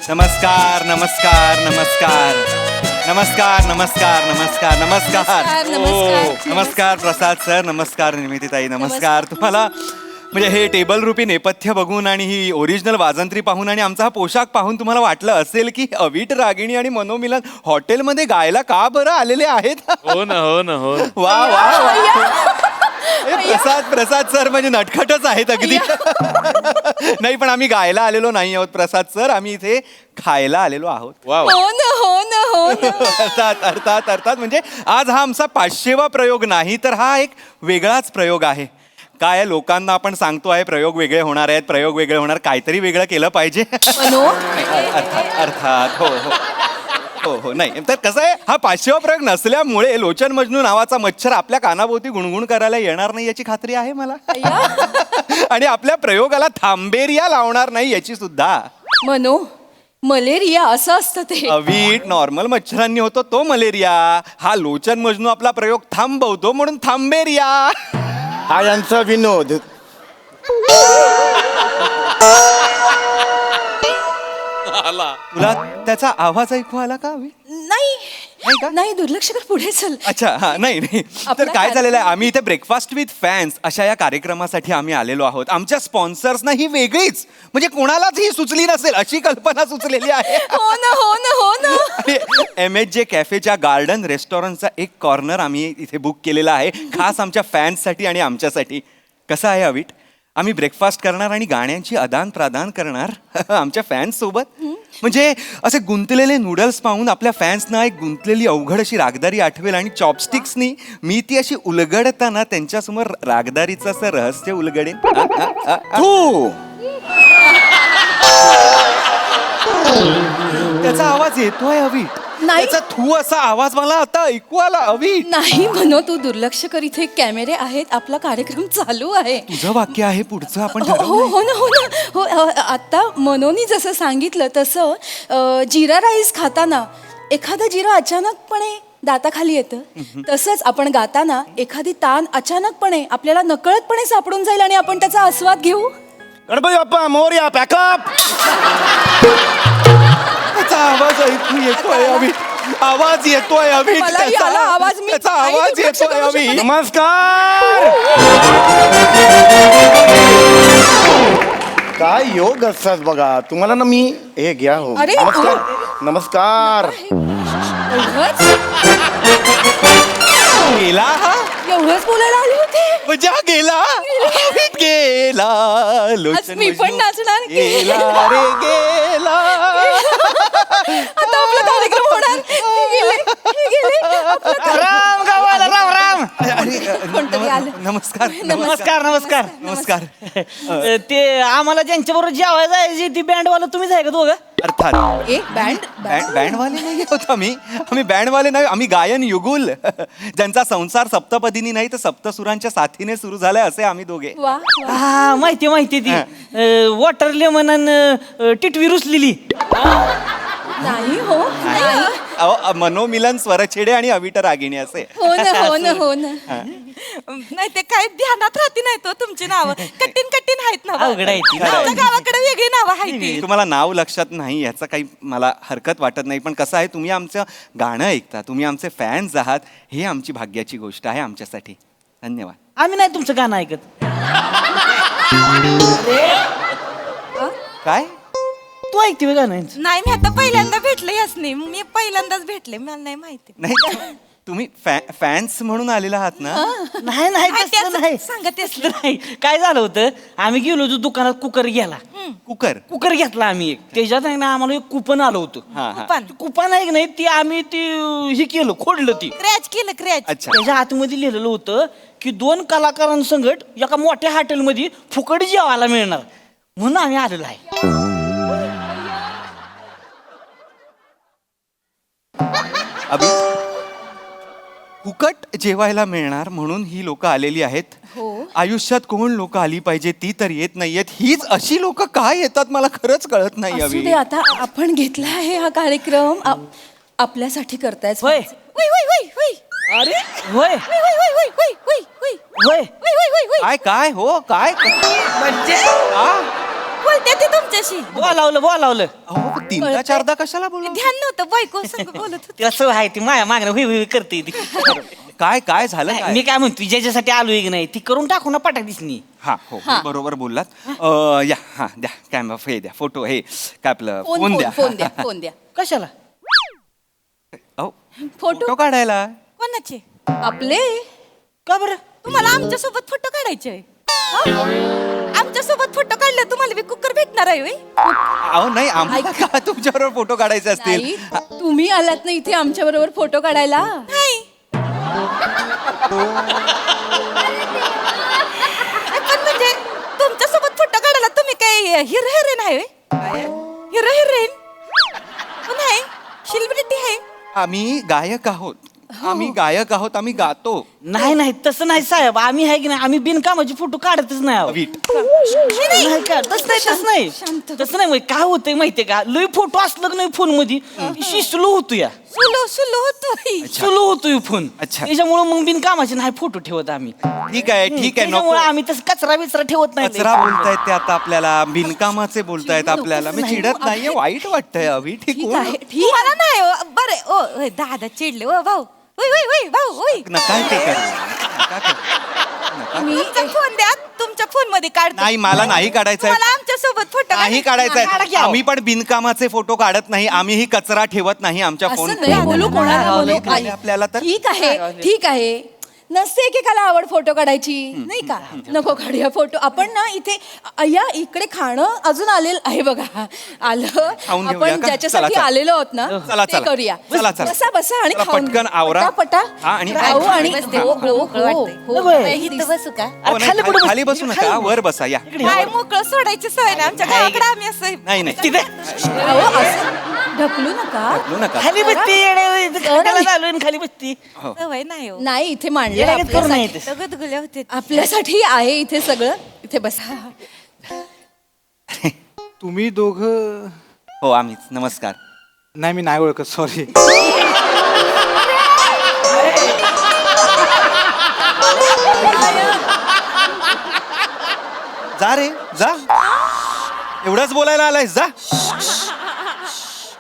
नमस्कार नमस्कार नमस्कार नमस्कार नमस्कार नमस्कार नमस्कार नमस्कार प्रसाद सर, नमस्कार निमितीताई, नमस्कार तुम्हाला. म्हणजे हे टेबल रूपी नेपथ्य बघून आणि ही ओरिजिनल वाजंत्री पाहून आणि आमचा हा पोशाख पाहून तुम्हाला वाटलं असेल की अवीट, रागिणी आणि मनोमिलन हॉटेलमध्ये गायला का बरं आलेले आहेत. हो ना हो ना हो. वा वा वा. प्रसाद सर म्हणजे नटखटच आहेत अगदी. नाही पण आम्ही गायला आलेलो नाही आहोत प्रसाद सर, आम्ही इथे खायला आलेलो आहोत. वाव. अर्थात म्हणजे आज हा आमचा 500वा प्रयोग नाही तर हा एक वेगळाच प्रयोग आहे. काय लोकांना आपण सांगतो आहे प्रयोग वेगळे होणार आहेत, प्रयोग वेगळे होणार, काहीतरी वेगळं केलं पाहिजे. अर्थात हो हो हो हो. नाही तर कसं आहे, हा 500वा प्रयोग नसल्यामुळे लोचन मजनू नावाचा मच्छर आपल्या कानाभोवती गुणगुण करायला येणार नाही याची खात्री आहे मला. आणि आपल्या प्रयोगाला थांबेरिया लावणार नाही याची सुद्धा. मलेरिया असं असतं ते. अवीट नॉर्मल मच्छरांनी होतो तो मलेरिया, हा लोचन मजनू आपला प्रयोग थांबवतो म्हणून थांबेरिया. हा यांचा विनोद. तुला त्याचा आवाज ऐकू आला का अवीट? नाही दुर्लक्ष कर, पुढे चल. अच्छा हा नाही नाही तर काय झालेलं आहे, आम्ही इथे ब्रेकफास्ट विथ फॅन्स अशा या कार्यक्रमासाठी आम्ही आलेलो आहोत. आमच्या स्पॉन्सर्सना ही वेगळीच म्हणजे कोणालाच ही सुचली नसेल अशी कल्पना सुचलेली आहे. हो ना. MHJ कॅफेच्या गार्डन रेस्टॉरंटचा एक कॉर्नर आम्ही इथे बुक केलेला आहे खास आमच्या फॅन्ससाठी आणि आमच्यासाठी. कसं आहे अवीट, आम्ही ब्रेकफास्ट करणार आणि गाण्यांची आदान प्रदान करणार आमच्या फॅन्स सोबत. म्हणजे असे गुंतलेले नूडल्स पाहून आपल्या फॅन्सना एक गुंतलेली अवघड अशी रागदारी आठवेल आणि चॉपस्टिक्सनी मी ती अशी उलगडताना त्यांच्यासमोर रागदारीचं असं रहस्य उलगडेन. तू त्याचा आवाज येतोय अवीट, नाही. त्याचा थू असा आवाज मला आता ऐकू आला अवीट. नाही तू दुर्लक्ष कर, इथे कॅमेरे आहेत, आपला कार्यक्रम चालू आहे. तुझं वाक्य आहे पुढचं आपण हो ना. आता मनोनी जसं सांगितलं तसं जिरा राईस खाताना एखादं जिरा अचानकपणे दाताखाली येतं, तसंच आपण गाताना एखादी तान अचानकपणे आपल्याला नकळतपणे सापडून जाईल आणि आपण त्याचा आस्वाद घेऊ. गणपती बाप्पा मोरया, पॅकअप. त्याचा आवाज ऐकू येतोय अवीट, आवाज येतोय अवीट, मलाही आला आवाज. मी त्याचा काही आवाज दुर्लक्ष येतोय करू शकत अवीट. नाही. नमस्कार. काय योग असतात बघा तुम्हाला ना. मी हे घ्या हो. अरे, नमस्कार नमस्कार. गेला हा एवढंच बोलायला आले होते म्हणजे हा गेला अवीट गेला, लोचन मी पण मजनू नाचणार. गेला रे गेला. आता आपला कार्यक्रम होणार. हे गेले. राम गावाला राम राम. कोणतरी आलं. नमस्कार नमस्कार. नमस्कार. ते आम्हाला ज्यांच्याबरोबर जेवायला जायची ती बँडवाला तुम्हीच आहे का दोघं? अर्थात एक बँडवाले नाही आहोत आम्ही बँडवाले नाही, आम्ही गायन युगुल ज्यांचा संसार सप्तपदीनी नाही तर सप्तसुरांच्या साथीने सुरू झालाय असे आम्ही दोघे. वा. हा माहिती ती वॉटर लेमन टिटवी रुसलेली. नाही हो नाही. मनोमिलन स्वरछेडे आणि अविट रागिणी असे. हो ना. नाही ते काय ध्यानात राहती नाही तो तुमची नावं कठीण आहेत ना. अवघड आहे ती. आमच्या गावाकडे वेगळी नावं आहेत ती. तुम्हाला नाव लक्षात नाही याचा काही मला हरकत वाटत नाही, पण कसं आहे तुम्ही आमचं गाणं ऐकता, तुम्ही आमचे फॅन्स आहात, हे आमची भाग्याची गोष्ट आहे आमच्यासाठी. धन्यवाद. आम्ही नाही तुमचं गाणं ऐकत. काय तू ऐकते बघ गाणं. नाही मी आता पहिल्यांदा भेटले यासनी, मी पहिल्यांदाच भेटले, मला नाही माहिती. नाही तुम्ही फॅन्स म्हणून आलेला आहात ना. नाही तसलं नाही. सांगत तसलं नाही. काय झालं होतं, आम्ही गेलो होतो दुकानात, कुकर घ्यायला. कुकर घेतला आम्ही एक. त्याच्यात आहे ना आम्हाला एक कुपन आलं होतं. कुपन आहे की नाही ती आम्ही ती हे केलं, खोडलं ती क्रॅच. अच्छा. त्याच्या आतमध्ये लिहिलेलं होतं की 2 कलाकारांसंगट एका मोठ्या हॉटेलमध्ये फुकट जेवायला मिळणार म्हणून आम्ही आलेलो आहे. अभि फुकट जेवायला मिळणार म्हणून ही लोक आलेली आहेत. आयुष्यात कोण लोक आली पाहिजे ती तर येत नाहीयेत. हीच अशी लोक काय येतात मला खरंच कळत नाही. असू दे, आता आपण घेतला आहे हा कार्यक्रम आपल्यासाठी करताय. होय. अरे होय होय. काय काय हो काय म्हणजे बोलते ती तुमच्याशी. बोलावलं अहो तीनदा चारदा कशाला बोलू ध्यान नव्हतं बायको संग बोलत होते. तिला सवय आहे ती माया मागणं हुई करते ती. काय काय झालं काय मी काय म्हणतो ज्याच्यासाठी आलोय की नाही ती करून टाकू ना पटाक दिसनी. हा हो बरोबर बोललात या हा द्या कॅमेरा हे द्या फोटो हे काय आपलं फोन फोन द्या फोन द्या फोन द्या कशाला? अहो फोटो फोटो काढायला कोणाचे? आपले का बरं? तुम्हाला आमच्या सोबत फोटो काढायचे आमच्या सोबत फोटो काढले तुम्हाला बी कुकर भेटणार आहे होय? अहो नाही आम्हाला का तुमच्याबरोबर फोटो काढायचे असतील नाही तुम्ही आलात ना इथे आमच्या बरोबर फोटो काढायला. नाही पण म्हणजे तुमच्या सोबत फोटो काढायला तुम्ही काय हिरो हिरोईन आहे होय? हिरो हिरोईन नाही सेलिब्रिटी आहे. आम्ही गायक आहोत आम्ही गातो नाही तसं नाही साहेब आम्ही आहे की नाही आम्ही बिनकामाचे फोटो काढतच नाही आहोत. वीट नाही का तसं नाही तसं नाही काय होतंय माहितीये का लय फोटो असलं की नाही फोन मध्ये स्लो होतो या सुलो होतोय. स्लो होतोय फोन. अच्छा. त्याच्यामुळे मग बिनकामाचे नाही फोटो ठेवत आम्ही. ठीक आहे त्याच्यामुळे नको आम्ही तसं कचरा बिचरा ठेवत नाही. कचरा बोलतायत ते आता आपल्याला बिनकामाचे बोलतायत आपल्याला मी चिडत नाहीये वाईट वाटतंय अभि ठीक ठीक आहे ठीक तुम्हाला नाही हो. बरं ओ होय, दादा चिडले ओ भाऊ होय होय होय भाऊ होय. नका ते करू नका करू. तुमचा फोन द्या तुमच्या फोन मध्ये काढतो. नाही मला नाही काढायचंय मला आमच्या सोबत फोटो नाही काढा काढायचंय की अहो. आम्ही पण बिनकामाचे फोटो काढत नाही आम्हीही कचरा ठेवत नाही आमच्या फोन असं नाही बोलू कोणाला बोलू नाही आपल्याला तर ठीक आहे नसते एकेकाला आवड फोटो काढायची नाही का नको काढूया फोटो आपण ना इथे या इकडे खाणं अजून आलेलं आहे बघा आलं खाऊन घेऊया आपण का? ज्याच्यासाठी चला, चला. आलेलो आहोत ना चला, ते चला. करूया चला, चला. बसा बसा आणि चला, खाऊन पटकन आवरा. पटा हा, आणि खाऊ आणि बसते. हो, हो, मोकळं हो, वाटतंय. हो. होय. इथं बसू का? हो, नाही, खाली बसू नका वर बसा या काय मोकळं सोडायची सवय ना आमच्या गावाकडे आम्ही असं नाही नाही तिथे अहो, असं ढकलू नका ढकलू नका खाली बसती चालू खाली बसती. सवय नाही हो. नाही इथे मांडले येड्यागत करू नये आपल्यासाठी. ते. गदगुल्या होते. आपल्यासाठी आहे इथे सगळं इथे बसा तुम्ही दोघं हो आम्हीच नमस्कार नाही मी नाही ओळखत सॉरी. जा रे जा एवढंच बोलायला आलायस जा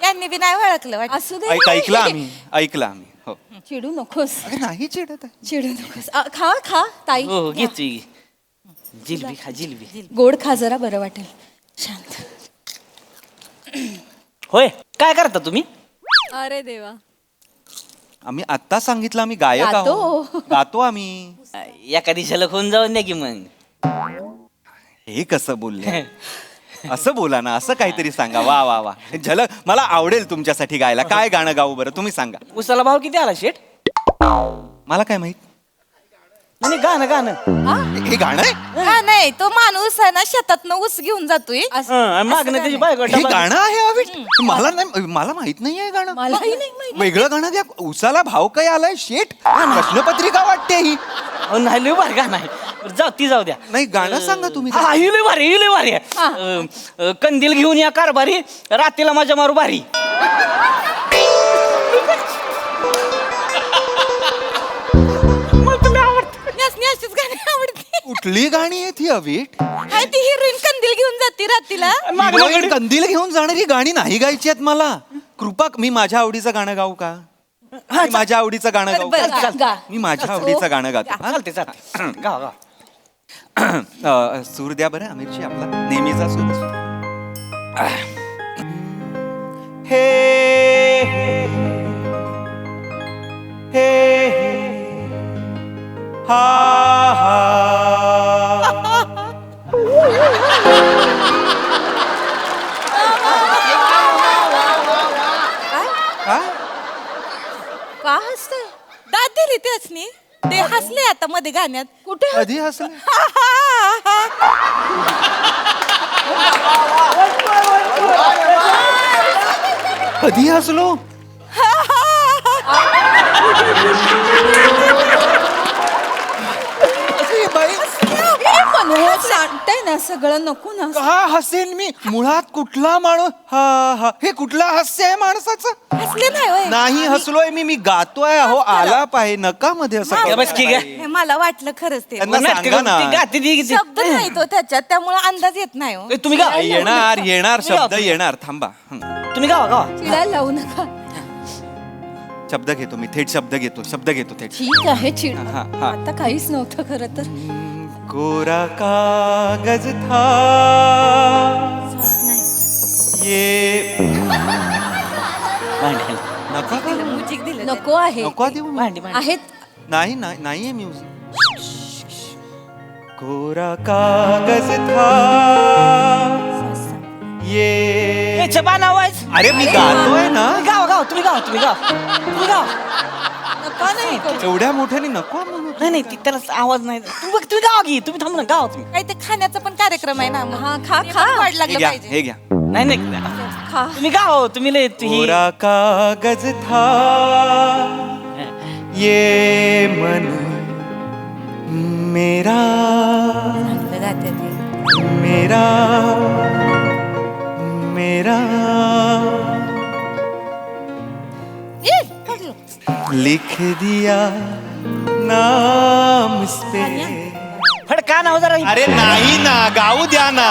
यांनी बी नाही ओळखलं वाटतं. असू दे ऐकलं आम्ही हो चिडू नकोस अरे नाही चिडत आहे चिडू नकोस खा खा ताई हो घेतोय जिलबी खा जिलबी. गोड खा जरा बरं वाटेल शांत होय काय करता तुम्ही? अरे देवा आम्ही आत्ता सांगितलं आम्ही गायक गातो. आहोत गातो आम्ही एखादी झलक होऊन जाऊन द्या की मग. हे कसं बोलले असं बोला ना असं काहीतरी सांगा वा वा वा झलक मला आवडेल तुमच्यासाठी गायला काय गाणं गाऊ बरं तुम्ही सांगा उसाला भाव किती आला शेट? मला काय माहित नाही गाणं हे गाणं आहे हा नाही तो माणूस आहे ना शेतातनं ऊस घेऊन जातोय. मागणं त्याची बायको हे गाणं आहे अभि मला नाही मला माहित नाही आहे गाणं मलाही नाही माहिती वेगळं गाणं द्या उसाला भाव काय आलाय शेट प्रश्नपत्रिका वाटते ही नाही लय भारी गाणं आहे. जाऊ ती जाऊ द्या. नाही गाणं सांगा तुम्ही हा ही लय भारी आहे. कंदील घेऊन या कारभारी रात्रीला माझ्या मारू भारी. अशीच गाणी आवडते. कुठली गाणी आहेत ही अवीट हाय ती हिरोईन कंदील घेऊन जाते रात्रीला. हिरोईन कंदील घेऊन जाणारी गाणी नाही गायची आहेत मला कृपा मी माझ्या आवडीचं गाणं गाऊ का मी माझ्या आवडीचं गाणं गाऊ बरं, का? गा. मी माझ्या आवडीचं गाणं गातो हा? चालते चालते गाव गाव. सूर द्या बरं आमिरची आपला नेहमीचा सूर हे हे हा हा का हसते दाद दिली त्याचनी ते हसले आता मध्ये गाण्यात. कुठे कधी हसले कधी हसलो मनोहर वाटतंय ना सगळं नको ना. का हसेन मी? मुळात कुठला माणूस हा हा हे कुठला हास्य आहे माणसाचं? हसले नाही होय. नाही हसलोय मी गातोय. अहो आलाप आहे नका मध्ये असं या करू. बस की ग. हे मला वाटलं खरंच ते त्यांना सांगा ना. गाते ती शब्द नाही तो त्याच्यात त्यामुळे अंदाज येत नाही हो. तुम्ही गावा येणार येणार तुम्ही शब्द गावा. येणार थांबा. तुम्ही गावा गावा चिडायला लावू नका. शब्द घेतो मी थेट शब्द घेतो थेट. ठीक आहे चिड. हा, हा. आता काहीच नव्हतं खरं तर. कोरा कागज था ये भांडी नका का? म्युझिक दिलं नको आहे. नको देऊ मी. भांडी भांडी. आहेत. नाही नाही नाहीये म्युझिक. कोरा कागज था ये छपान आवाज. अरे मी गातोय ना. गावा गावा तुम्ही गावा तुम्ही गावा. नका नाही करू. एवढ्या मोठ्याने नको म्हणू. नाही नाही त्याला आवाज नाही. तुम्ही गावा की तुम्ही थांबू ना गावा तुम्ही. काही ते खाण्याचा पण कार्यक्रम आहे ना मग. हा खा ते खा पण वाढ हे लागलं घ्या पाहिजे. हे घ्या. नाही नाही खा. तुम्ही गावा तुम्ही लय ही कोरा कागज था ये मन मेरा चांगलं गाते ते. मेरा मेरा ए, पडलो. लिख दिया नाम इस पे. फडका नाव जरा अरे नाही ना गाऊ द्या ना.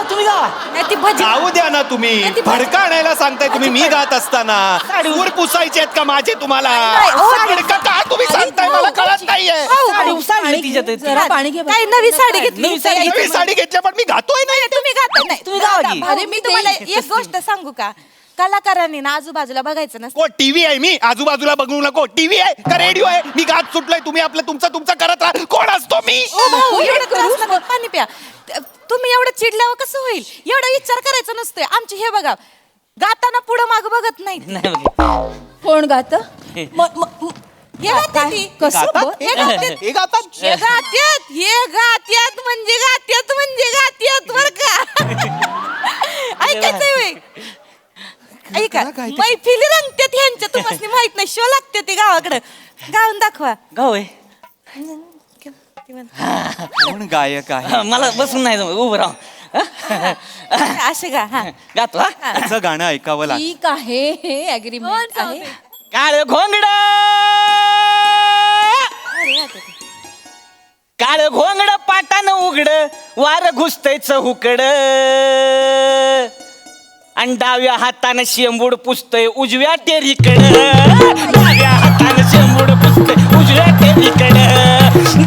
तुम्ही गावा. नाही ती भजी गाऊ द्या ना तुम्ही. भडका आणायला सांगताय तुम्ही मी गात असताना. साडी- सूर पुसायचे आहेत का माझे तुम्हाला? नाही, हो. भडका का तुम्ही सांगताय मला कळत नाहीये. साडी सांगली तिच्यात जरा पाणी घे. काही नवी साडी घेतली. नवी साडी नवी साडी घेतल्या पण मी गातोय नाही. नाही, तुम्ही गाता नाही. तुम्ही गावा की. अरे मी तुम्हाला एक गोष्ट सांगू का? कलाकारांनी ना आजूबाजूला बघायचं नसतं. को टीव्ही आहे मी आजूबाजूला बघू नको. टीव्ही आहे का रेडिओ आहे? मी गात सुटलोय तुम्ही आपलं तुमचं करत राहा. कोण असतो मी? ओ भाऊ, एवढं त्रास नका, पाणी प्या. तुम्ही एवढं चिडल्यावर कसं होईल? एवढा विचार करायचा नसतोय. आमची हे बघा गाताना पुढं माग बघत नाही. नाही बघ. कोण गात? हे गाते ती. कसं गातात? ब- हे गाते. हे गातात. हे गात्यात म्हणजे गात्यात बर का. ऐकायचंय होय. ऐका काय ते? मैफिली रंगत्यात ह्यांच्या तुम्हाला माहित नाही. शो लागते ते गावाकडे. गाऊन दाखवा. गाव आहे. कोण गायक आहे? मला बसून नाही जमत, उभं राहा. असे गा. हा. गातो हा. त्याचं गाणं ऐकावं लागतं. ठीक आहे हे अग्रीमेंट आहे. काळ घोंगड काळ घोंगड पाटानं उघड वार घुसतय चहुकड आणि डाव्या हातानं शेंबूड पुसतय उजव्या टेरीकड. डाव्या हातानं शेंबूड पुसतय उजव्या टेरीकड.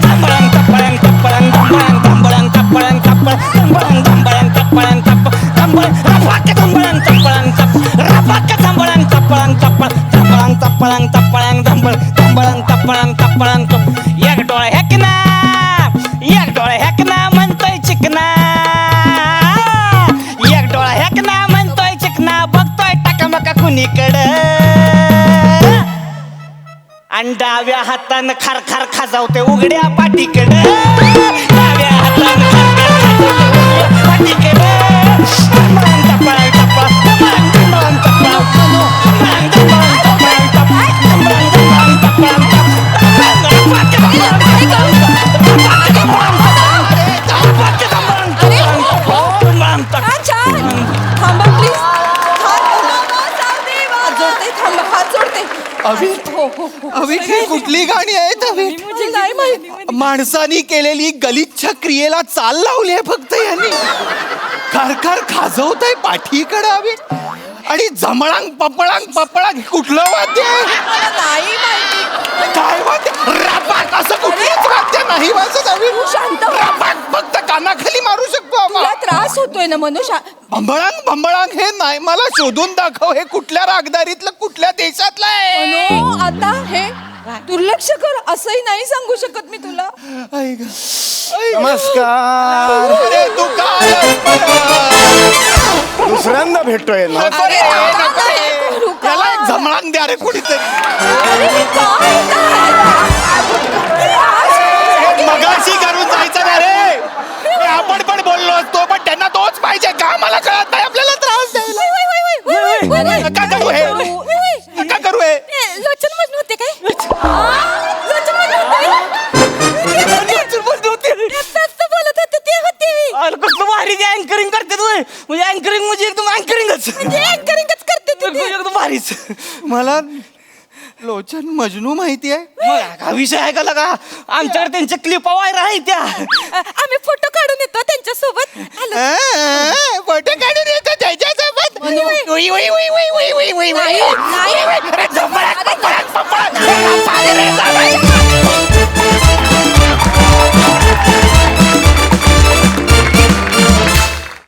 धांबळंग टपळंग टपळंग धांबळंग धांबळंग टपळंग टपळंग धांबळंग धांबळंग टपळंग टपळंग धांबळंग रपाक धांबळंग टपळंग टप रपाक धांबळंग टपळंग टपळ धांबळंग टपळंग टपळंग धांबळ धांबळंग टपळंग टपळंग टप. एक डोळा हेकना एक डोळा हेकना म्हणतोय चिकना. एक डोळा हेकना म्हणतोय चिकना बघतोय टाकामका कुणीकडं. आणि डाव्या हातानं खार खार खाजावते उघड्या पाठीकडं. डाव्या हातानं खार खार खाजावते उघड्या पाठीकडं. टपळंग टपळंग टपळंग टपळंग टपळंग टपळंग टपळंग टपळंग टपळंग टपळंग टपळंग टपळंग हा, छान. थांबा प्लीज. हात जोडते थांबा हात जोडते. हो हो हो. अविक ही कुठली गाणी आहेत अविक? नाही माहिती. माणसानी केलेली गलिच्छ क्रियेला चाल लावली आहे फक्त यांनी. खरखर खाजवतय पाठीकडे अविक. आणि जमळांग पपळांग कुठलं वाद्य आहे? नाही माहिती. काय वाद्य? रपाक असं कुठलंच वाद्य नाही वाजत अविक. तू शांत हो. रपाक फक्त कानाखाली मारू शकतो तुला आपण. त्रास होतोय ना मनुष्य. भंबळांग हे नाही मला शोधून दाखव. हे कुठल्या रागदारीतलं कुठल्या देशातलं आहे? मनो आता हे दुर्लक्ष कर असंही नाही सांगू शकत मी तुला. ऐक. नमस्कार. अरे तू काय दुसऱ्यांदा भेटतोय ना. अरे आता हे करू का? त्याला एक जमळांग द्या रे कुठीतरी. अरे हे काय हे मगाशी करून जायचं ना रे. हे आपण पण बोललो असतो पण त्यांना तोच पाहिजे का? मला कळत नाही आपल्याला त्रास द्यायला. नका करू हे. नका करू हे. लोचन मजनू होते काय? लोचन मजनू होते? बोलत होते ते होते. अँकरिंग करतात होय म्हणजे अँकरिंग म्हणजे एकदम अँकरिंगच म्हणजे अँकरिंगच करते ती. एकदम भारीच मला लोचन मजनू माहिती आहे. मग हा विषय आहे का लगा आमच्याकडे त्यांच्या क्लिपा व्हायरल आहे त्या आम्ही फोटो काढून येतो त्यांच्यासोबत. आलो. फोटो काढून येतो त्याच्यासोबत. नाही, नाही.